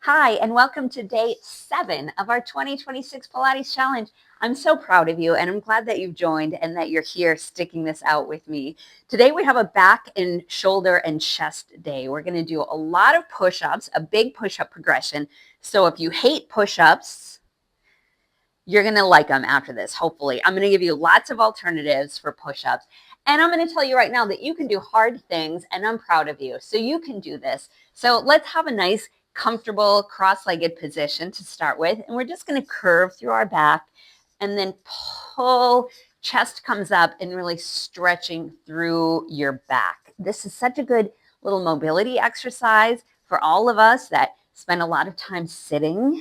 Hi, and welcome to day 7 of our 2026 Pilates Challenge. I'm so proud of you, and I'm glad that you've joined and that you're here sticking this out with me. Today, we have a back and shoulder and chest day. We're going to do a lot of push-ups, a big push-up progression. So if you hate push-ups, you're going to like them after this, hopefully. I'm going to give you lots of alternatives for push-ups. And I'm going to tell you right now that you can do hard things, and I'm proud of you. So you can do this. So let's have a nice comfortable cross-legged position to start with. And we're just going to curve through our back and then pull, chest comes up and really stretching through your back. This is such a good little mobility exercise for all of us that spend a lot of time sitting,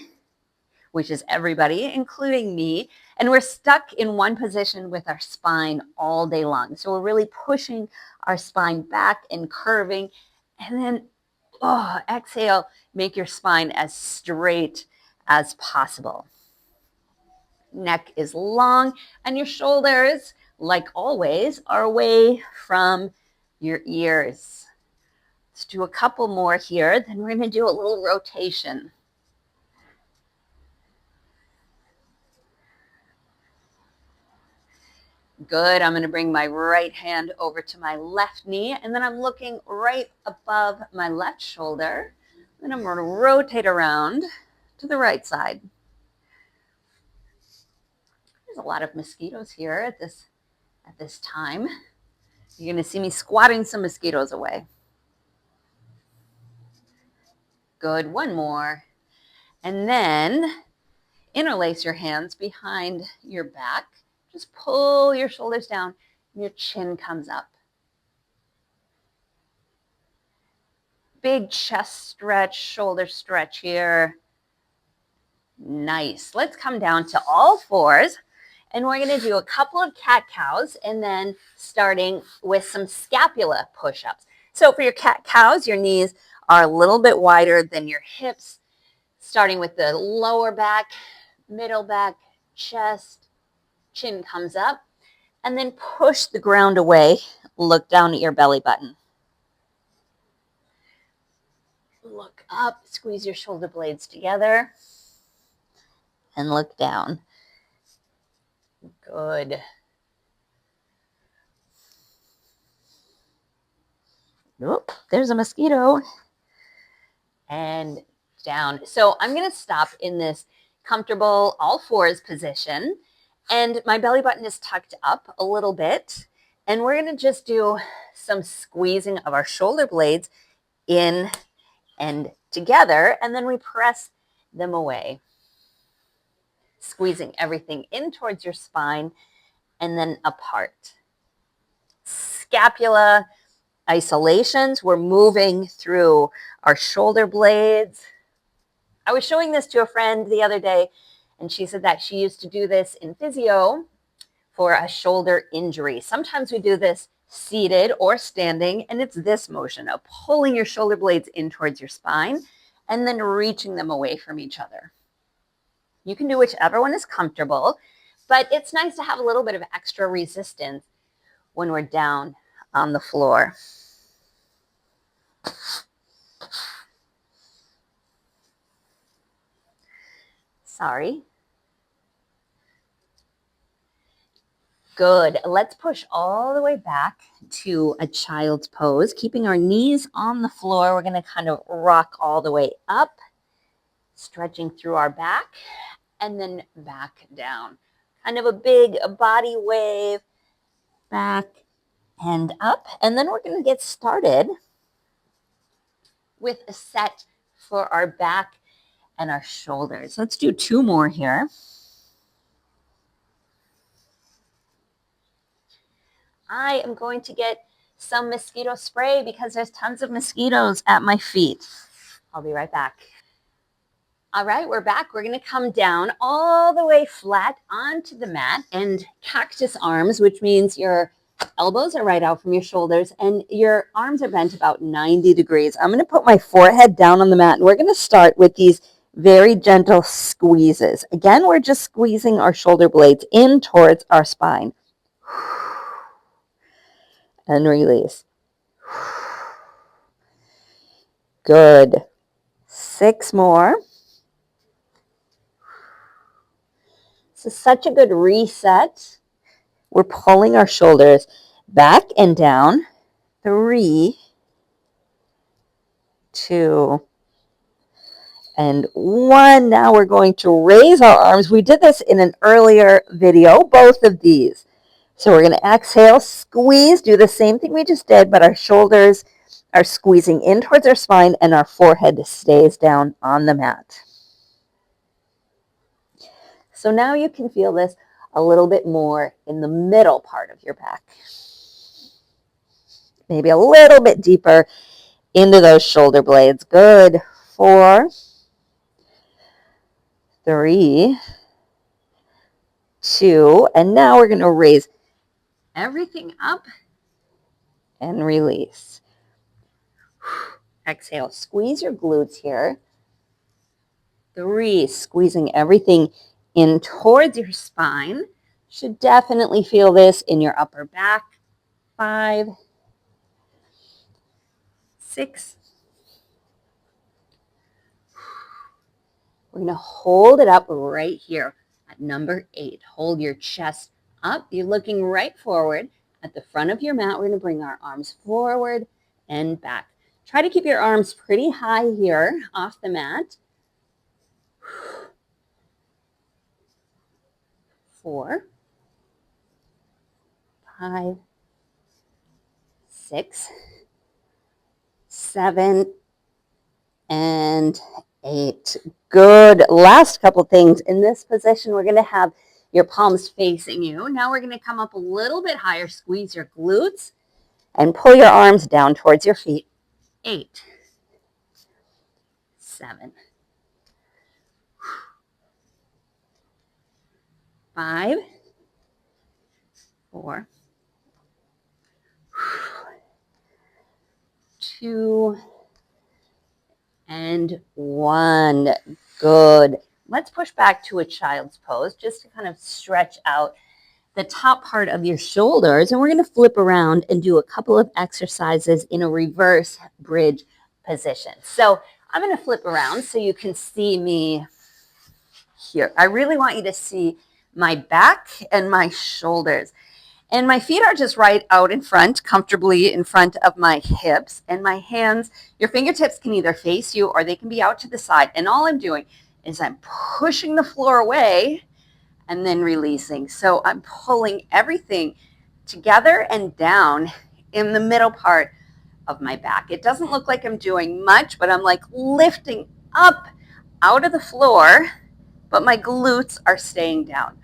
which is everybody, including me. And we're stuck in one position with our spine all day long. So we're really pushing our spine back and curving. And then, exhale, make your spine as straight as possible. Neck is long, and your shoulders, like always, are away from your ears. Let's do a couple more here. Then we're going to do a little rotation. Good. I'm going to bring my right hand over to my left knee, and then I'm looking right above my left shoulder. Then I'm going to rotate around to the right side. There's a lot of mosquitoes here at this time. You're going to see me squatting some mosquitoes away. Good. One more. And then interlace your hands behind your back. Just pull your shoulders down and your chin comes up. Big chest stretch, shoulder stretch here. Nice. Let's come down to all fours, and we're going to do a couple of cat-cows and then starting with some scapula push-ups. So for your cat-cows, your knees are a little bit wider than your hips, starting with the lower back, middle back, chest, chin comes up, and then push the ground away. Look down at your belly button. Look up, squeeze your shoulder blades together, and look down. Good. Oop, there's a mosquito. And down. So I'm going to stop in this comfortable all fours position, and my belly button is tucked up a little bit, and we're going to just do some squeezing of our shoulder blades in and together, and then we press them away, squeezing everything in towards your spine and then apart. Scapula isolations, we're moving through our shoulder blades. I was showing this to a friend the other day, and she said that she used to do this in physio for a shoulder injury. Sometimes we do this seated or standing, and it's this motion of pulling your shoulder blades in towards your spine and then reaching them away from each other. You can do whichever one is comfortable, but it's nice to have a little bit of extra resistance when we're down on the floor. Sorry. Good. Let's push all the way back to a child's pose, keeping our knees on the floor. We're going to kind of rock all the way up, stretching through our back, and then back down. Kind of a big body wave, back and up. And then we're going to get started with a set for our back and our shoulders. Let's do 2 more here. I am going to get some mosquito spray because there's tons of mosquitoes at my feet. I'll be right back. All right, we're back. We're going to come down all the way flat onto the mat and cactus arms, which means your elbows are right out from your shoulders and your arms are bent about 90 degrees. I'm going to put my forehead down on the mat, and we're going to start with these very gentle squeezes. Again, we're just squeezing our shoulder blades in towards our spine. And release. Good. 6 more. This is such a good reset. We're pulling our shoulders back and down. 3, 2, and 1. Now we're going to raise our arms. We did this in an earlier video, both of these. So we're going to exhale, squeeze, do the same thing we just did, but our shoulders are squeezing in towards our spine and our forehead stays down on the mat. So now you can feel this a little bit more in the middle part of your back. Maybe a little bit deeper into those shoulder blades. Good. 4, 3, 2, and now we're going to raise everything up and release. Exhale, squeeze your glutes here. 3, squeezing everything in towards your spine. Should definitely feel this in your upper back. 5, 6. We're going to hold it up right here at number 8. Hold your chest up. You're looking right forward at the front of your mat. We're going to bring our arms forward and back. Try to keep your arms pretty high here off the mat. 4, 5, 6, 7, and 8. Good. Last couple things. In this position, we're going to have your palms facing you. Now we're going to come up a little bit higher. Squeeze your glutes and pull your arms down towards your feet. 8, 7, 5, 4, 2, and 1. Good. Let's push back to a child's pose just to kind of stretch out the top part of your shoulders. And we're going to flip around and do a couple of exercises in a reverse bridge position. So I'm going to flip around so you can see me here. I really want you to see my back and my shoulders. And my feet are just right out in front, comfortably in front of my hips. And my hands, your fingertips can either face you or they can be out to the side. And all I'm doing is I'm pushing the floor away and then releasing. So I'm pulling everything together and down in the middle part of my back. It doesn't look like I'm doing much, but I'm like lifting up out of the floor, but my glutes are staying down.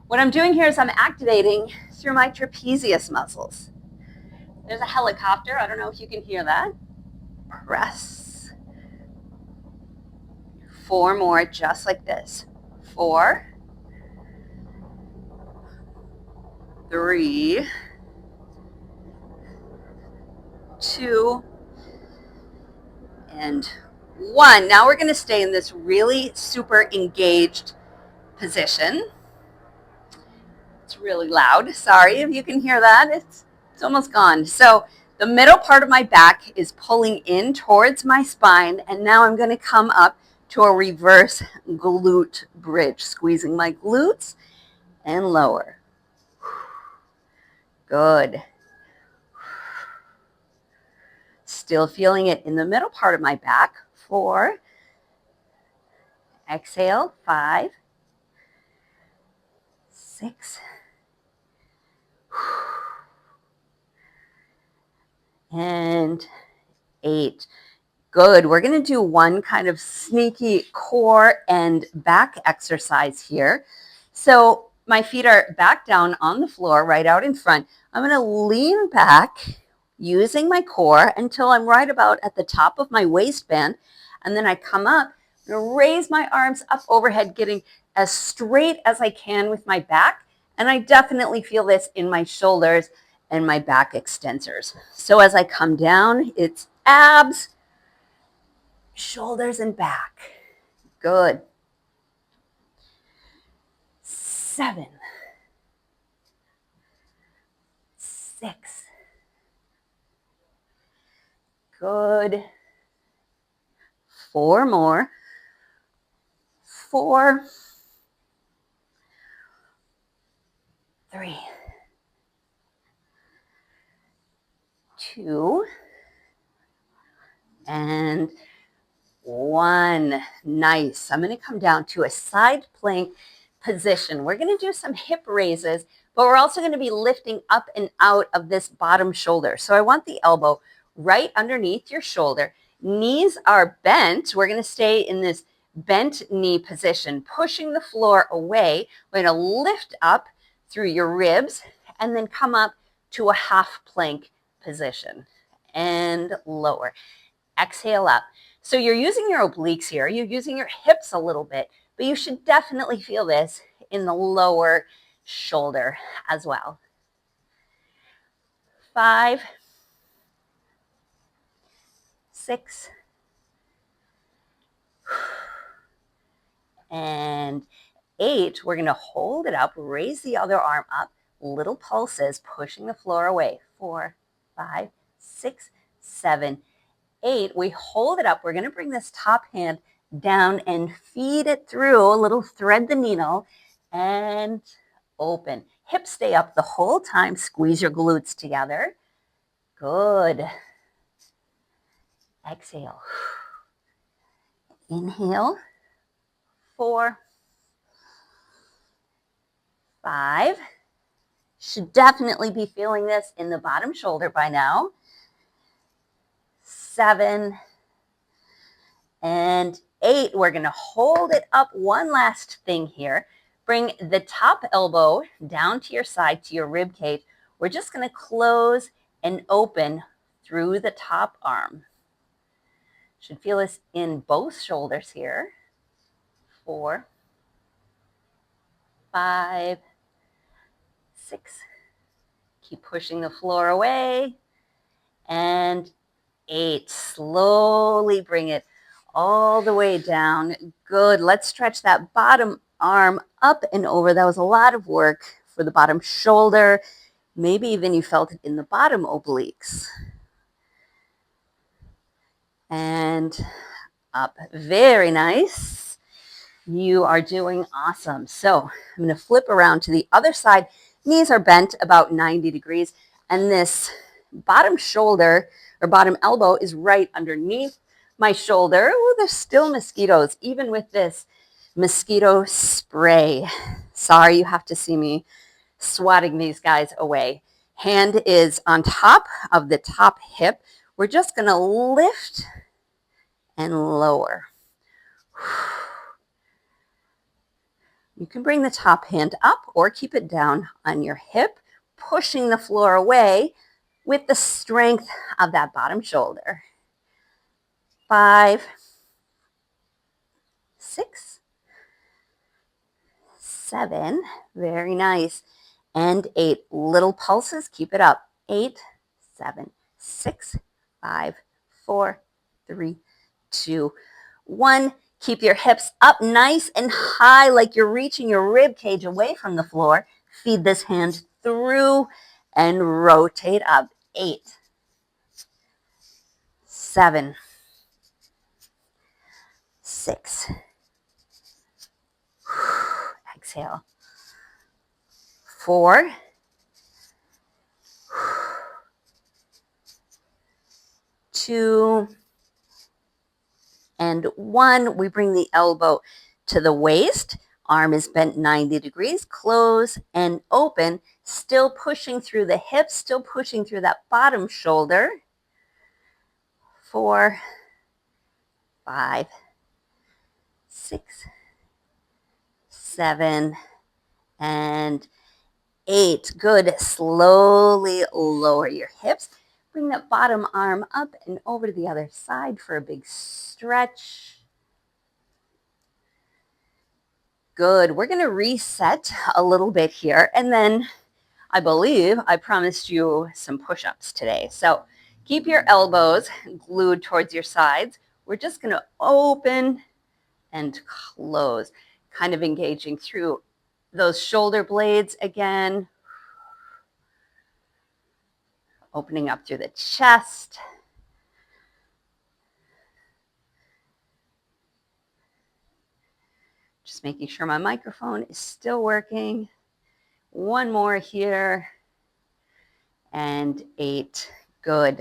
What I'm doing here is I'm activating through my trapezius muscles. There's a helicopter. I don't know if you can hear that. Press. 4 more, just like this. 4, 3, 2, and 1. Now we're going to stay in this really super engaged position. It's really loud. Sorry if you can hear that. It's almost gone. So the middle part of my back is pulling in towards my spine, and now I'm going to come up to a reverse glute bridge, squeezing my glutes and lower. Good. Still feeling it in the middle part of my back. 4. Exhale. 5, 6, and 8. Good. We're going to do one kind of sneaky core and back exercise here. So my feet are back down on the floor, right out in front. I'm going to lean back using my core until I'm right about at the top of my waistband. And then I come up, I'm going to raise my arms up overhead, getting as straight as I can with my back. And I definitely feel this in my shoulders and my back extensors. So as I come down, it's abs, shoulders, and back. Good. 7, 6. Good. 4 more. 4, 3, 2, and 1. Nice. I'm going to come down to a side plank position. We're going to do some hip raises, but we're also going to be lifting up and out of this bottom shoulder. So I want the elbow right underneath your shoulder. Knees are bent. We're going to stay in this bent knee position, pushing the floor away. We're going to lift up through your ribs and then come up to a half plank position and lower. Exhale up. So you're using your obliques here. You're using your hips a little bit, but you should definitely feel this in the lower shoulder as well. 5, 6, and 8. We're going to hold it up, raise the other arm up, little pulses, pushing the floor away. 4, 5, 6, 7, 8. We hold it up. We're going to bring this top hand down and feed it through, a little thread the needle, and open. Hips stay up the whole time. Squeeze your glutes together. Good. Exhale. Inhale. 4, 5. Should definitely be feeling this in the bottom shoulder by now. 7 and 8. We're going to hold it up. One last thing here. Bring the top elbow down to your side, to your rib cage. We're just going to close and open through the top arm. Should feel this in both shoulders here. 4, 5, 6. Keep pushing the floor away. And 8. Slowly bring it all the way down. Good. Let's stretch that bottom arm up and over. That was a lot of work for the bottom shoulder. Maybe even you felt it in the bottom obliques. And up. Very nice. You are doing awesome. So I'm going to flip around to the other side. Knees are bent about 90 degrees. And this bottom shoulder or bottom elbow is right underneath my shoulder. Oh, there's still mosquitoes, even with this mosquito spray. Sorry, you have to see me swatting these guys away. Hand is on top of the top hip. We're just going to lift and lower. You can bring the top hand up or keep it down on your hip, pushing the floor away with the strength of that bottom shoulder. 5, 6, 7, very nice, and 8. Little pulses, keep it up. 8, 7, 6, 5, 4, 3, 2, 1. Keep your hips up nice and high like you're reaching your rib cage away from the floor. Feed this hand through and rotate up. 8, 7, 6. Exhale. 4, 2, and 1. We bring the elbow to the waist. Arm is bent 90 degrees. Close and open. Still pushing through the hips. Still pushing through that bottom shoulder. 4, 5, 6, 7, and 8. Good. Slowly lower your hips. Bring that bottom arm up and over to the other side for a big stretch. Good. We're going to reset a little bit here. And then I believe I promised you some push-ups today. So keep your elbows glued towards your sides. We're just going to open and close, kind of engaging through those shoulder blades again. Opening up through the chest. Just making sure my microphone is still working. One more here. And 8. Good.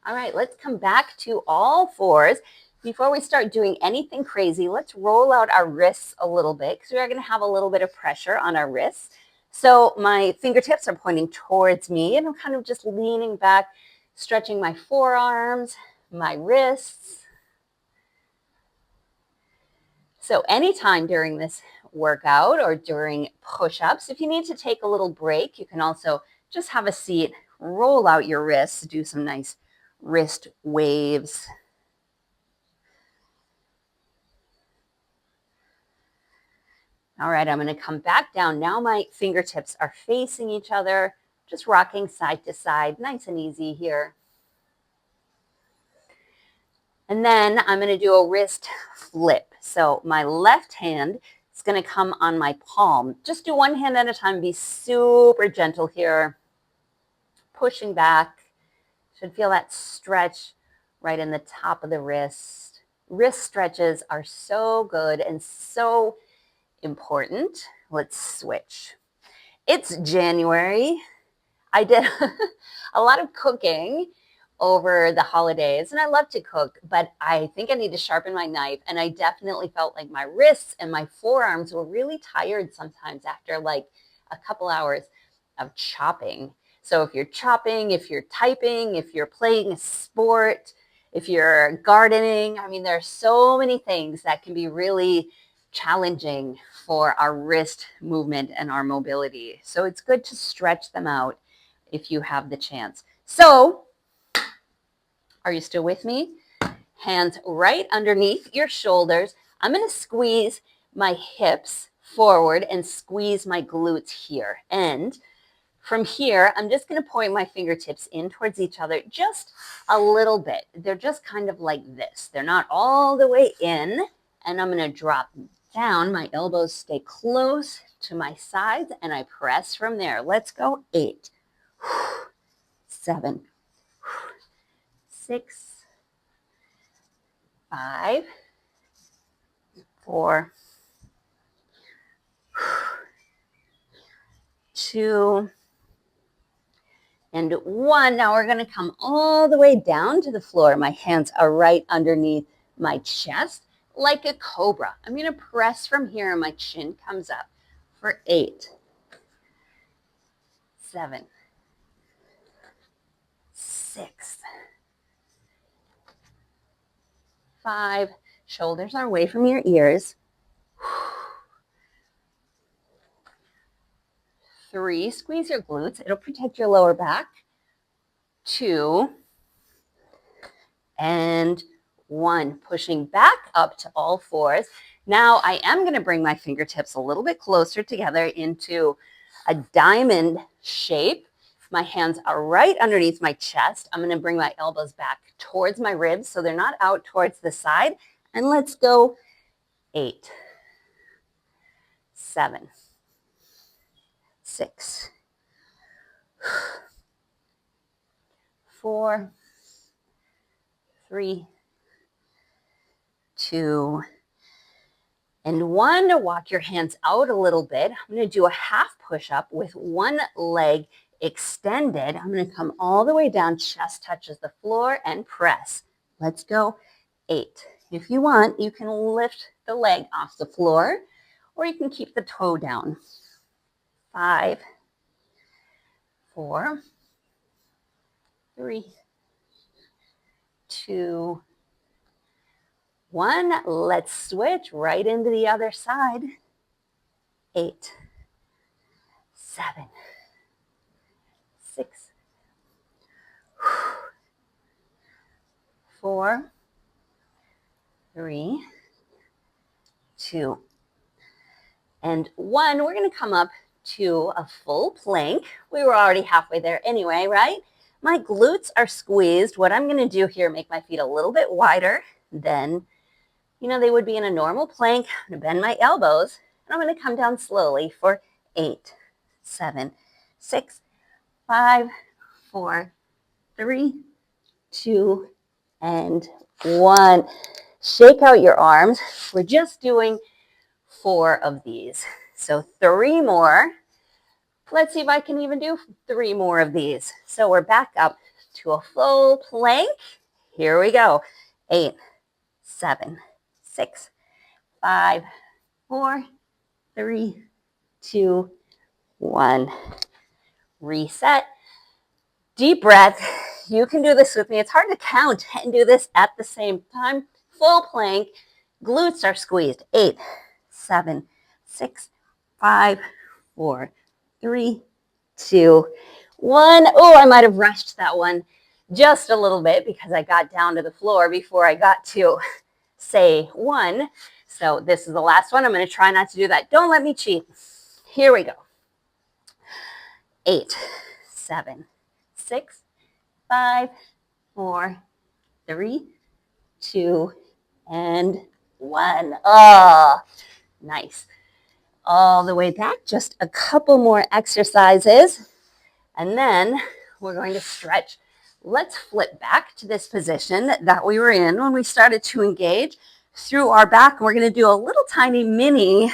All right, let's come back to all fours. Before we start doing anything crazy, let's roll out our wrists a little bit because we are going to have a little bit of pressure on our wrists. So my fingertips are pointing towards me, and I'm kind of just leaning back, stretching my forearms, my wrists. So anytime during this workout or during push-ups, if you need to take a little break, you can also just have a seat, roll out your wrists, do some nice wrist waves. All right, I'm going to come back down. Now my fingertips are facing each other, just rocking side to side, nice and easy here. And then I'm going to do a wrist flip. So my left hand is going to come on my palm. Just do one hand at a time. Be super gentle here. Pushing back. Should feel that stretch right in the top of the wrist. Wrist stretches are so good and so important. Let's switch. It's January. I did a lot of cooking over the holidays, and I love to cook, but I think I need to sharpen my knife, and I definitely felt like my wrists and my forearms were really tired sometimes after like a couple hours of chopping. So if you're chopping, if you're typing, if you're playing a sport, if you're gardening, I mean, there are so many things that can be really challenging for our wrist movement and our mobility. So it's good to stretch them out if you have the chance. So, are you still with me? Hands right underneath your shoulders. I'm going to squeeze my hips forward and squeeze my glutes here. And from here, I'm just going to point my fingertips in towards each other just a little bit. They're just kind of like this. They're not all the way in. And I'm going to drop down. My elbows stay close to my sides, and I press from there. Let's go. 8, 7, 6, 5, 4, 2, and 1. Now we're going to come all the way down to the floor. My hands are right underneath my chest like a cobra. I'm going to press from here and my chin comes up for 8, 7, 6, 5. Shoulders are away from your ears. 3, squeeze your glutes. It'll protect your lower back. 2, and 1. Pushing back up to all fours. Now I am going to bring my fingertips a little bit closer together into a diamond shape. My hands are right underneath my chest. I'm going to bring my elbows back towards my ribs so they're not out towards the side. And let's go. 8, 7, 6, 4, 3, 2, and 1. Walk your hands out a little bit. I'm going to do a half push-up with one leg extended. I'm going to come all the way down. Chest touches the floor and press. Let's go. 8. If you want, you can lift the leg off the floor, or you can keep the toe down. 5, 4, 3, 2, 1. Let's switch right into the other side. 8, 7, 6, 4, 3, 2, and 1. We're going to come up to a full plank. We were already halfway there anyway, right? My glutes are squeezed. What I'm going to do here, make my feet a little bit wider than, they would be in a normal plank. I'm going to bend my elbows, and I'm going to come down slowly for 8, 7, 6, 5, 4, 3, 2, and 1. Shake out your arms. We're just doing 4 of these. So 3 more. Let's see if I can even do 3 more of these. So we're back up to a full plank. Here we go. 8, 7, 6, 5, 4, 3, 2, 1. Reset. Deep breath. You can do this with me. It's hard to count and do this at the same time. Full plank. Glutes are squeezed. 8, 7, 6, 5, 4, 3, 2, 1. Oh, I might have rushed that one just a little bit because I got down to the floor before I got to say 1. So this is the last one. I'm going to try not to do that. Don't let me cheat. Here we go. 8, 7, 6, 5, 4, 3, 2, and 1. Oh, nice. All the way back. Just a couple more exercises. And then we're going to stretch. Let's flip back to this position that we were in when we started to engage through our back. We're going to do a little tiny mini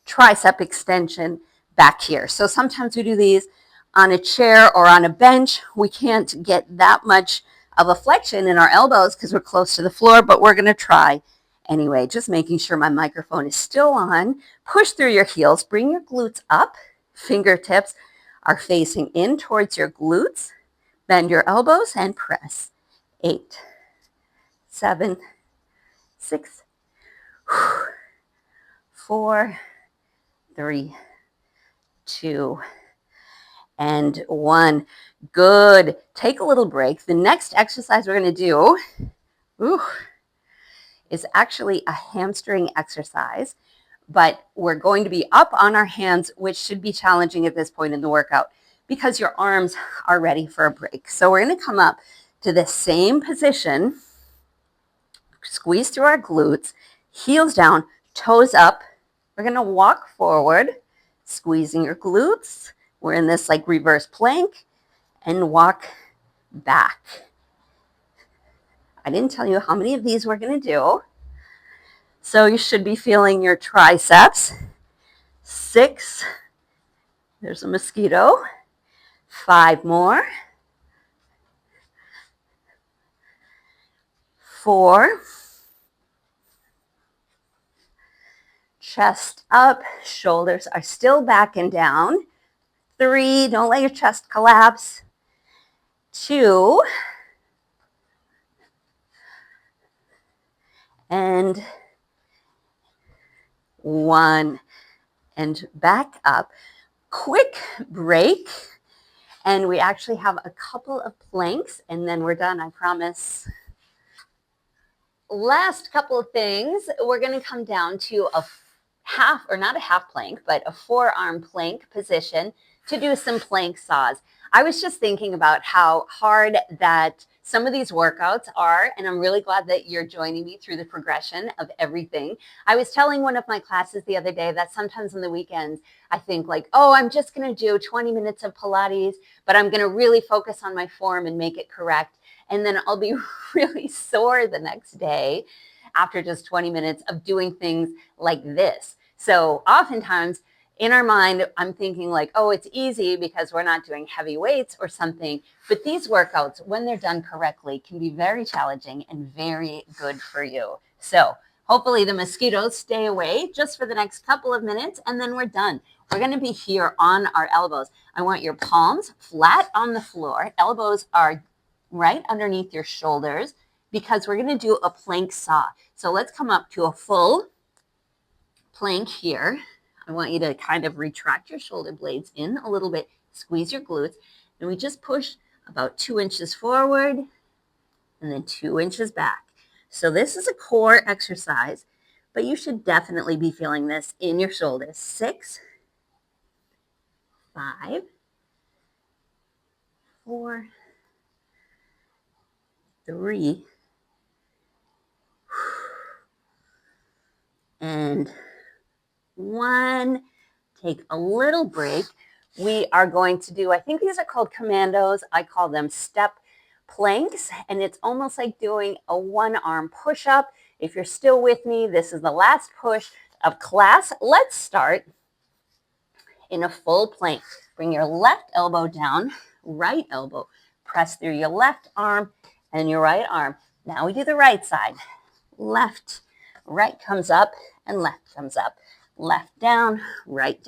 tricep extension back here. So sometimes we do these on a chair or on a bench. We can't get that much of a flexion in our elbows because we're close to the floor, but we're going to try anyway. Just making sure my microphone is still on. Push through your heels. Bring your glutes up. Fingertips are facing in towards your glutes. Bend your elbows and press. 8, 7, 6, 4, 3, 2, and 1. Good. Take a little break. The next exercise we're going to do is actually a hamstring exercise, but we're going to be up on our hands, which should be challenging at this point in the workout because your arms are ready for a break. So we're going to come up to the same position, squeeze through our glutes, heels down, toes up. We're going to walk forward, squeezing your glutes. We're in this like reverse plank, and walk back. I didn't tell you how many of these we're going to do. So you should be feeling your triceps. 6. There's a mosquito. 5 more. 4. Chest up. Shoulders are still back and down. 3. Don't let your chest collapse. 2. And 1. And back up. Quick break. And we actually have a couple of planks, and then we're done, I promise. Last couple of things, we're going to come down to a half, or not a half plank, but a forearm plank position to do some plank saws. I was just thinking about how hard that some of these workouts are, and I'm really glad that you're joining me through the progression of everything. I was telling one of my classes the other day that sometimes on the weekends, I think like, oh, I'm just going to do 20 minutes of Pilates, but I'm going to really focus on my form and make it correct. And then I'll be really sore the next day after just 20 minutes of doing things like this. So oftentimes in our mind, I'm thinking like, oh, it's easy because we're not doing heavy weights or something. But these workouts, when they're done correctly, can be very challenging and very good for you. So hopefully the mosquitoes stay away just for the next couple of minutes, and then we're done. We're going to be here on our elbows. I want your palms flat on the floor. Elbows are right underneath your shoulders because we're going to do a plank saw. So let's come up to a full plank here. I want you to kind of retract your shoulder blades in a little bit, squeeze your glutes, and we just push about 2 inches forward and then 2 inches back. So this is a core exercise, but you should definitely be feeling this in your shoulders. 6, 5, 4, 3, and 1. Take a little break. We are going to do, I think these are called commandos. I call them step planks, and it's almost like doing a 1-arm push-up. If you're still with me, this is the last push of class. Let's start in a full plank. Bring your left elbow down, right elbow. Press through your left arm and your right arm. Now we do the right side. Left, right comes up and left comes up. Left down, left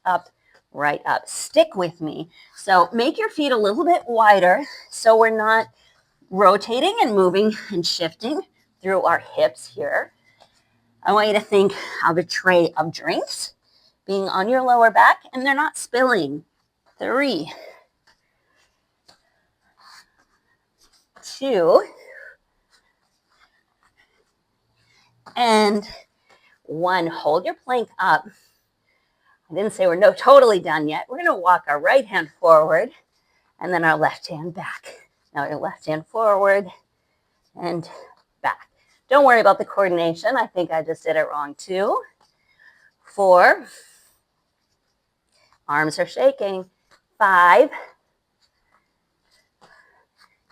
up, right up. Stick with me. So make your feet a little bit wider so we're not rotating and moving and shifting through our hips here. I want you to think of a tray of drinks being on your lower back and they're not spilling. 3, 2, and 1. Hold your plank up. I didn't say we're totally done yet. We're going to walk our right hand forward and then our left hand back. Now your left hand forward and back. Don't worry about the coordination. I think I just did it wrong too. 4. Arms are shaking. 5,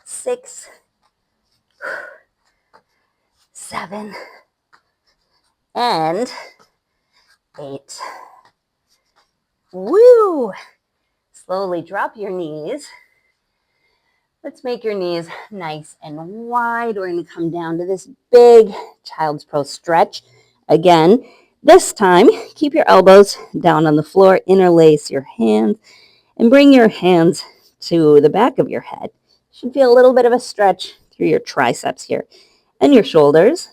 6, 7, and 8. Woo! Slowly drop your knees. Let's make your knees nice and wide. We're going to come down to this big child's pose stretch. Again, this time, keep your elbows down on the floor, interlace your hands, and bring your hands to the back of your head. You should feel a little bit of a stretch through your triceps here and your shoulders.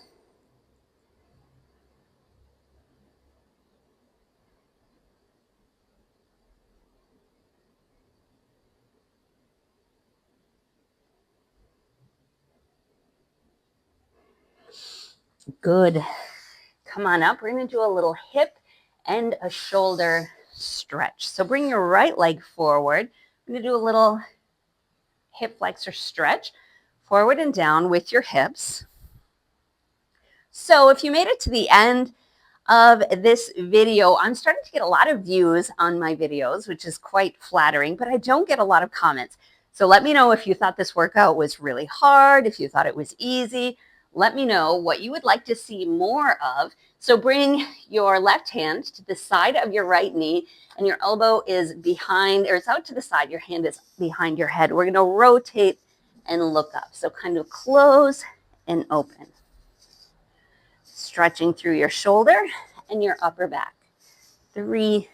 Good. Come on up. We're going to do a little hip and a shoulder stretch. So bring your right leg forward. I'm going to do a little hip flexor stretch, forward and down with your hips. So if you made it to the end of this video, I'm starting to get a lot of views on my videos, which is quite flattering, but I don't get a lot of comments. So let me know if you thought this workout was really hard, if you thought it was easy. Let me know what you would like to see more of. So bring your left hand to the side of your right knee and your elbow is behind, or it's out to the side. Your hand is behind your head. We're going to rotate and look up. So kind of close and open. Stretching through your shoulder and your upper back. 3,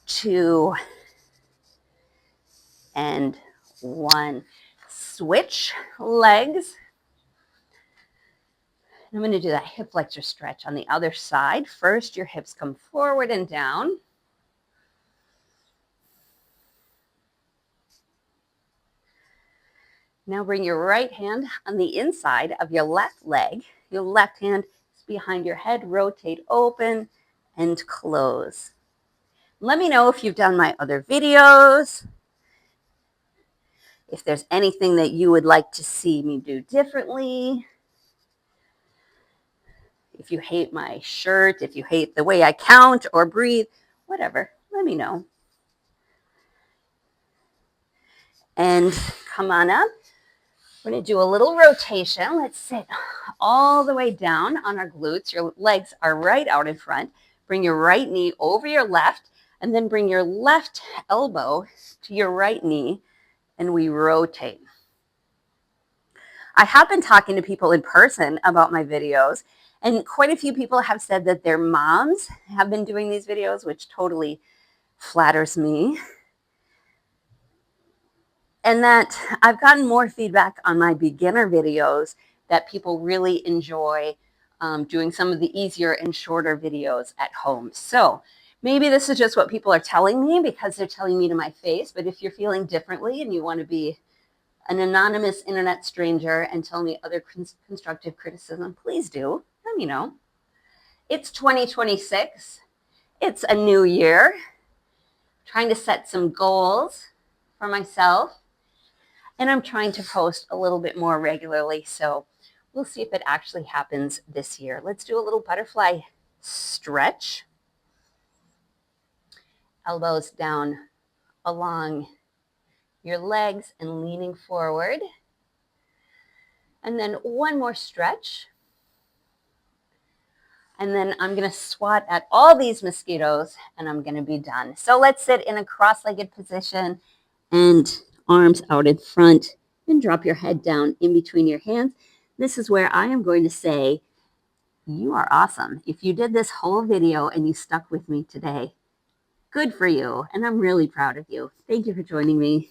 2, and 1. Switch legs. I'm going to do that hip flexor stretch on the other side. First, your hips come forward and down. Now bring your right hand on the inside of your left leg. Your left hand is behind your head. Rotate open and close. Let me know if you've done my other videos. If there's anything that you would like to see me do differently. If you hate my shirt, if you hate the way I count or breathe, whatever, let me know. And come on up. We're going to do a little rotation. Let's sit all the way down on our glutes. Your legs are right out in front. Bring your right knee over your left, and then bring your left elbow to your right knee, and we rotate. I have been talking to people in person about my videos, and quite a few people have said that their moms have been doing these videos, which totally flatters me. And that I've gotten more feedback on my beginner videos that people really enjoy doing some of the easier and shorter videos at home. So maybe this is just what people are telling me because they're telling me to my face. But if you're feeling differently and you want to be an anonymous internet stranger and tell me other constructive criticism, please do. Let me know. It's 2026. It's a new year. Trying to set some goals for myself. And I'm trying to post a little bit more regularly. So we'll see if it actually happens this year. Let's do a little butterfly stretch. Elbows down along your legs and leaning forward. And then one more stretch. And then I'm going to swat at all these mosquitoes and I'm going to be done. So let's sit in a cross-legged position and arms out in front and drop your head down in between your hands. This is where I am going to say, you are awesome. If you did this whole video and you stuck with me today, good for you. And I'm really proud of you. Thank you for joining me.